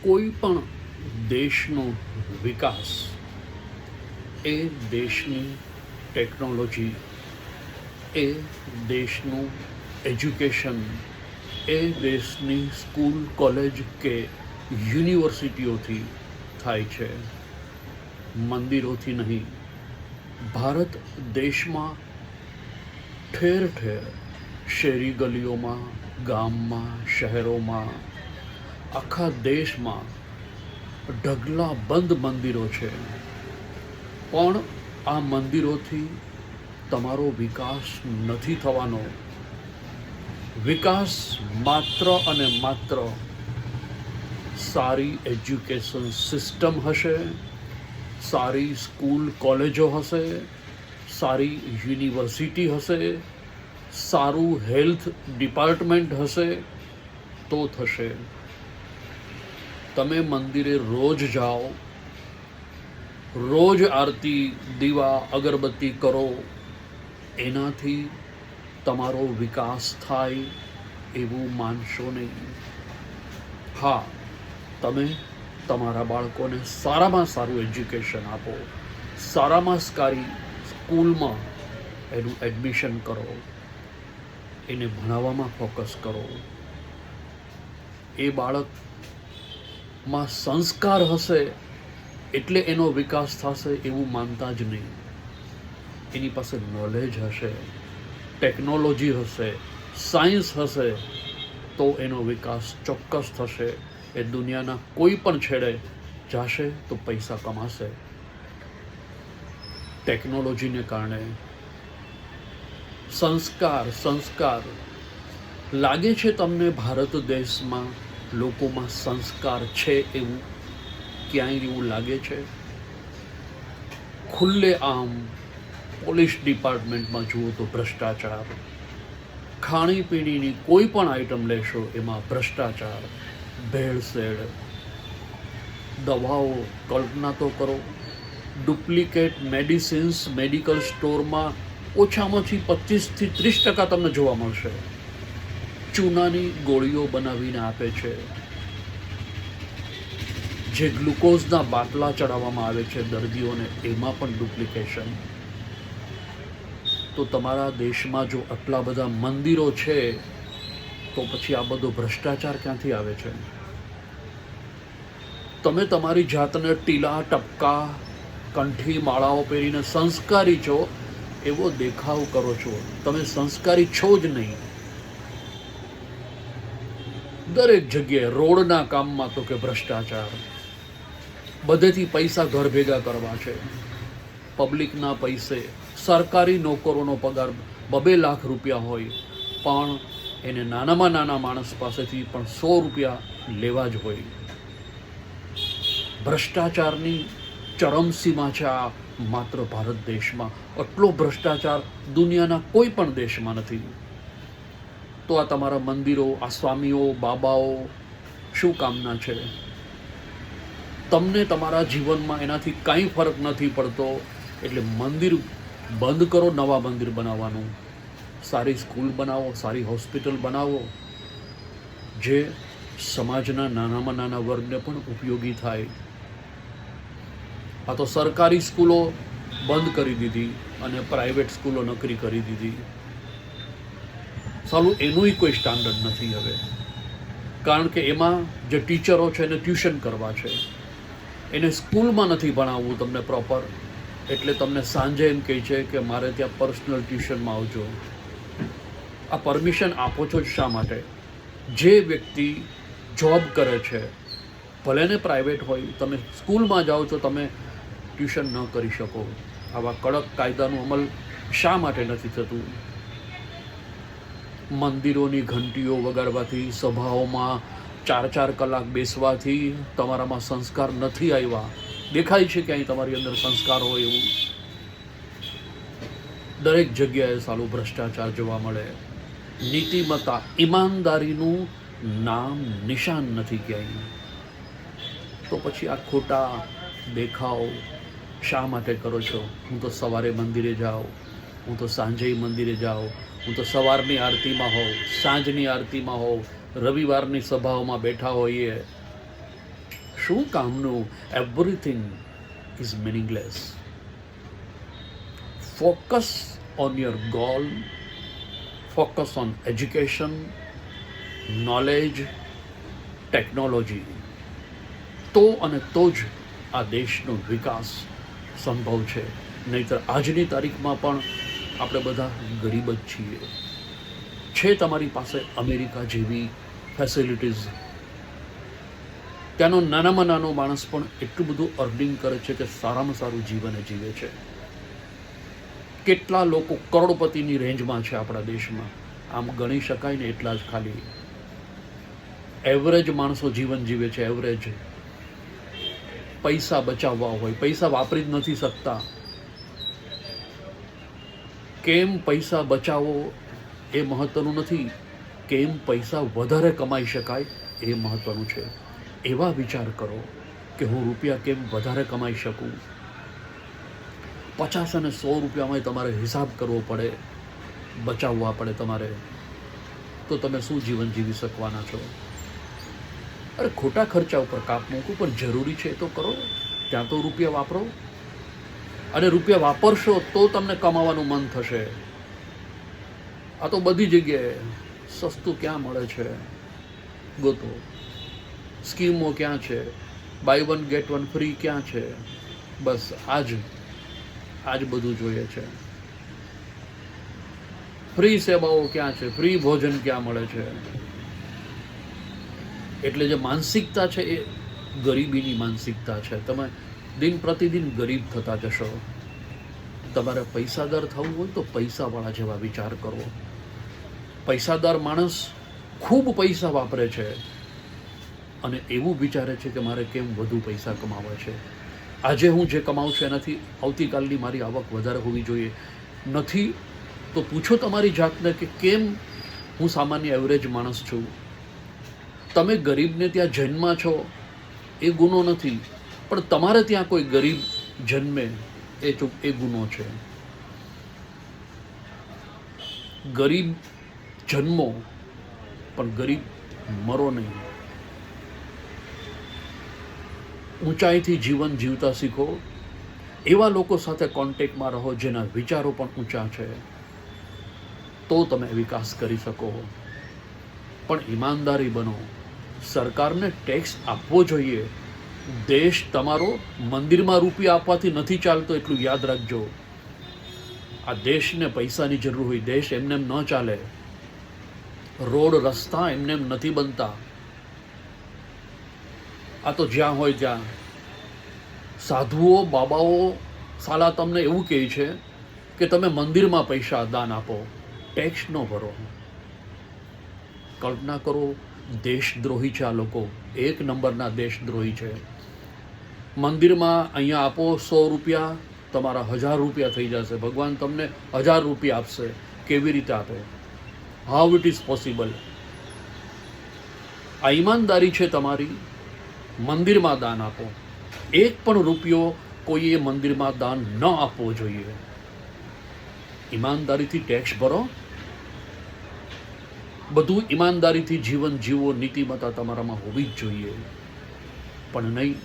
કોઈ પણ દેશનો વિકાસ એ દેશની ટેકનોલોજી, એ દેશનું એજ્યુકેશન, એ દેશની સ્કૂલ, કોલેજ કે યુનિવર્સિટીઓથી થાય છે, મંદિરોથી નહીં. ભારત દેશમાં ઠેર ઠેર, શેરી ગલીઓમાં, ગામમાં, શહેરોમાં, આખા દેશમાં ઢગલા બંધ મંદિરો છે. પણ આ મંદિરોથી તમારો વિકાસ નથી થવાનો. વિકાસ માત્ર અને માત્ર સારી એજ્યુકેશન સિસ્ટમ હશે, સારી સ્કૂલ કોલેજો હશે, સારી યુનિવર્સિટી હશે, સારું હેલ્થ ડિપાર્ટમેન્ટ હશે તો થશે. તમે મંદિરે રોજ જાઓ, રોજ આરતી, દીવા, અગરબત્તી કરો, એનાથી તમારો વિકાસ થાય એવું માનશો નહીં. હા, તમે તમારા બાળકોને સારામાં સારું એજ્યુકેશન આપો, સારામાં સારી સ્કૂલમાં એનું એડમિશન કરો, એને ભણાવવામાં ફોકસ કરો. એ બાળકમાં સંસ્કાર હશે એટલે એનો વિકાસ થશે એવું માનતા જ નહીં. એની પાસે નોલેજ હશે, ટેકનોલોજી હશે, સાયન્સ હશે તો એનો વિકાસ ચોક્કસ થશે. એ દુનિયાના કોઈ પણ છેડે જશે તો પૈસા કમાશે. ટેકનોલોજીને કારણે સંસ્કાર લાગે છે તમને ભારત દેશમાં લોકોમાં સંસ્કાર છે એવું ક્યાંય એવું લાગે છે? ખુલ્લે આમ પોલીસ ડિપાર્ટમેન્ટમાં જુઓ તો ભ્રષ્ટાચાર, ખાણીપીણીની કોઈ પણ આઈટમ લેશો એમાં ભ્રષ્ટાચાર, ભેળસેળ, દવાઓ. કલ્પના તો કરો, ડુપ્લિકેટ મેડિસિન્સ મેડિકલ સ્ટોરમાં ઓછામાં ઓછી 25 થી 30% તમને જોવા મળશે. ચૂનાની ગોળીઓ બનાવીને આપે છે, જે ગ્લુકોઝના બાટલા ચડાવવામાં આવે છે દર્દીઓને, એમાં પણ ડુપ્લિકેશન. તો તમારા દેશમાં જો આટલા બધા મંદિરો છે તો પછી આ બધો ભ્રષ્ટાચાર ક્યાંથી આવે છે? તમે તમારી જાતને ટીલા, ટપકા, કંઠી, માળાઓ પહેરીને સંસ્કારી છો એવો દેખાવ કરો છો. તમે સંસ્કારી છો જ નહીં. દરેક જગ્યાએ રોડના કામમાં તો કે ભ્રષ્ટાચાર, બધેથી પૈસા ઘર ભેગા કરવા છે, પબ્લિકના પૈસે. સરકારી નોકરોનો પગાર 2 લાખ રૂપિયા હોય પણ એને નાનામાં નાના માણસ પાસેથી પણ 100 રૂપિયા લેવા જ હોય. ભ્રષ્ટાચારની ચરમસીમા છે આ માત્ર ભારત દેશમાં. આટલો ભ્રષ્ટાચાર દુનિયાના કોઈ પણ દેશમાં નથી. તો આ તમારા મંદિરો, આ સ્વામીઓ, બાબાઓ શું કામના છે? તમને તમારા જીવનમાં એનાથી કાંઈ ફરક નથી પડતો એટલે મંદિર બંધ કરો, નવા મંદિર બનાવવાનું. સારી સ્કૂલ બનાવો, સારી હોસ્પિટલ બનાવો, જે સમાજના નાનામાં નાના વર્ગને પણ ઉપયોગી થાય. આ તો સરકારી સ્કૂલો બંધ કરી દીધી અને પ્રાઇવેટ સ્કૂલો નકરી કરી દીધી. સાલું એનુંય કોઈ સ્ટાન્ડર્ડ નથી હવે, કારણ કે એમાં જે ટીચરો છે એને ટ્યુશન કરવા છે, એને સ્કૂલમાં નથી ભણાવવું તમને પ્રોપર. એટલે તમને સાંજે એમ કહે છે કે મારે ત્યાં પર્સનલ ટ્યુશનમાં આવજો. આ પરમિશન આપો છો શા માટે? જે વ્યક્તિ જોબ કરે છે, ભલે ને પ્રાઇવેટ હોય, તમે સ્કૂલમાં જાઓ છો, તમે ટ્યુશન ન કરી શકો. આવા કડક કાયદાનું અમલ શા માટે નથી થતું? મંદિરોની ઘંટીઓ વગાડવાથી, સભાઓમાં 4-4 કલાક બેસવાથી તમારામાં સંસ્કાર નથી આવ્યા. દેખાય છે ક્યાંય તમારી અંદર સંસ્કાર હોય એવું? દરેક જગ્યાએ સાલું ભ્રષ્ટાચાર જોવા મળે. નીતિમત્તા, ઈમાનદારીનું નામ નિશાન નથી ક્યાંય. તો પછી આ ખોટા દેખાવ શા માટે કરો છો? હું તો સવારે મંદિરે જાઉં, હું તો સાંજે મંદિરે જાઉં, હું તો સવારની આરતીમાં હોઉં, સાંજની આરતીમાં હોઉં, રવિવારની સભાઓમાં બેઠા હોઈએ, શું કામનું? Everything is meaningless. Focus on your goal, focus on education, knowledge, technology. તો અને તો જ આ દેશનો વિકાસ સંભવ છે. નહીંતર આજની તારીખમાં પણ આપણે બધા ગરીબ જ છીએ. છે તમારી પાસે અમેરિકા જેવી ફેસિલિટીઝ, ત્યાંનો નાનામાં નાનો માણસ પણ એટલું બધું અર્નિંગ કરે છે કે સારામાં સારું જીવન જીવે છે. કેટલા લોકો કરોડપતિની રેન્જમાં છે આપણા દેશમાં, આમ ગણી શકાય ને એટલા જ ખાલી. એવરેજ માણસો જીવન જીવે છે, એવરેજ. પૈસા બચાવવા હોય, પૈસા વાપરી જ નથી શકતા. કેમ પૈસા બચાવો એ મહત્વનું નથી, કેમ પૈસા વધારે કમાઈ શકાય એ મહત્વનું છે. એવા વિચાર કરો કે હું રૂપિયા કેમ વધારે કમાઈ શકું. 50 અને 100 રૂપિયામાં તમારે હિસાબ કરવો પડે, બચાવવા પડે તમારે, તો તમે શું જીવન જીવી શકવાના છો? અરે ખોટા ખર્ચા ઉપર કાપ મૂકવું, પણ જરૂરી છે તો કરો, ત્યાં તો રૂપિયા વાપરો. અને રૂપિયા વાપરશો તો તમને કમાવાનું મન થશે. આ તો બધી જગ્યાએ સસ્તું ક્યાં મળે છે, ગોતો. સ્કીમો ક્યાં છે, બાય 1 get 1 ફ્રી ક્યાં છે? બસ આજ બધું જોઈએ છે. ફ્રી સેવાઓ ક્યાં છે, ફ્રી ભોજન ક્યાં મળે છે? એટલે જે માનસિકતા છે એ ગરીબીની માનસિકતા છે. તમે દિન પ્રતિદિન ગરીબ થતા જશો. તમારે પૈસાદાર થવું હોય તો પૈસાવાળા જેવા વિચાર કરો. પૈસાદાર માણસ ખૂબ પૈસા વાપરે છે અને એવું વિચારે છે કે મારે કેમ વધુ પૈસા કમાવા છે. આજે હું જે કમાઉં છું એનાથી આવતીકાલની મારી આવક વધારે હોવી જોઈએ. નથી તો પૂછો તમારી જાતને કે કેમ હું સામાન્ય એવરેજ માણસ છું. તમે ગરીબને ત્યાં જન્મા છો એ ગુનો નથી, પણ તમારે ત્યાં કોઈ ગરીબ જન્મે એ ગુનો છે. ગરીબ જન્મો પણ ગરીબ મરો નહીં. ઊંચાઈથી જીવન જીવતા શીખો. એવા લોકો સાથે કોન્ટેક્ટમાં રહો જેના વિચારો પણ ઊંચા છે, તો તમે વિકાસ કરી શકો. પણ ઈમાનદારી બનો. સરકારને ટેક્સ આપવો જોઈએ. દેશ તમારો મંદિરમાં રૂપિયા આપવાથી નથી ચાલતો, એટલું યાદ રાખજો. આ દેશને પૈસાની જરૂર હોય. દેશ એમને એમ ન ચાલે. રોડ રસ્તા એમને એમ નથી બનતા. આ તો જ્યાં હોય ત્યાં સાધુઓ બાબાઓ સાલા તમને એવું કહે છે કે તમે મંદિરમાં પૈસા દાન આપો, ટેક્સ ન ભરો. કલ્પના કરો, દેશદ્રોહી છે આ લોકો, 1 નંબરના દેશદ્રોહી છે. મંદિરમાં અહીંયા આપો 100 રૂપિયા, તમારા 1000 રૂપિયા થઈ જશે. ભગવાન તમને 1000 રૂપિયા આપશે. કેવી રીતે આપે? How it is possible? આ ઈમાનદારી છે તમારી. મંદિરમાં દાન આપો. 1 પણ રૂપિયો કોઈએ મંદિરમાં દાન ન આપવો જોઈએ. ઈમાનદારીથી ટેક્સ ભરો. બધું ઈમાનદારીથી જીવન જીવો. નીતિમત્તા તમારામાં હોવી જ જોઈએ. પણ નહીં,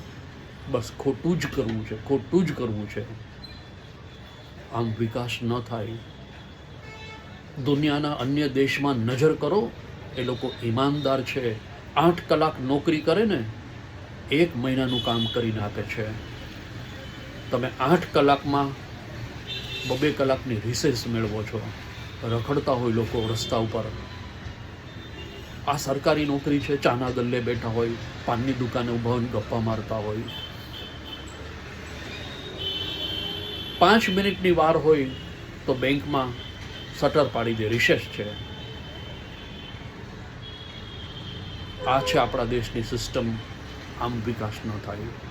બસ ખોટું જ કરવું છે, ખોટું જ કરવું છે. આમ વિકાસ ન થાય. દુનિયાના અન્ય દેશમાં નજર કરો, એ લોકો ઈમાનદાર છે. 8 કલાક નોકરી કરે ને 1 મહિનાનું કામ કરીને આપે છે. તમે 8 કલાકમાં 2 કલાકની રિસેસ મેળવો છો. રખડતા હોય લોકો રસ્તા ઉપર. આ સરકારી નોકરી છે. ચાના ગલ્લે બેઠા હોય, પાનની દુકાને ઊભા હોય, ગપ્પા મારતા હોય. 5 મિનિટની વાર હોય તો બેંકમાં શટર પાડી દે, રિસેસ છે. આ છે આપણા દેશની સિસ્ટમ. આમ વિકાસ ન થાય.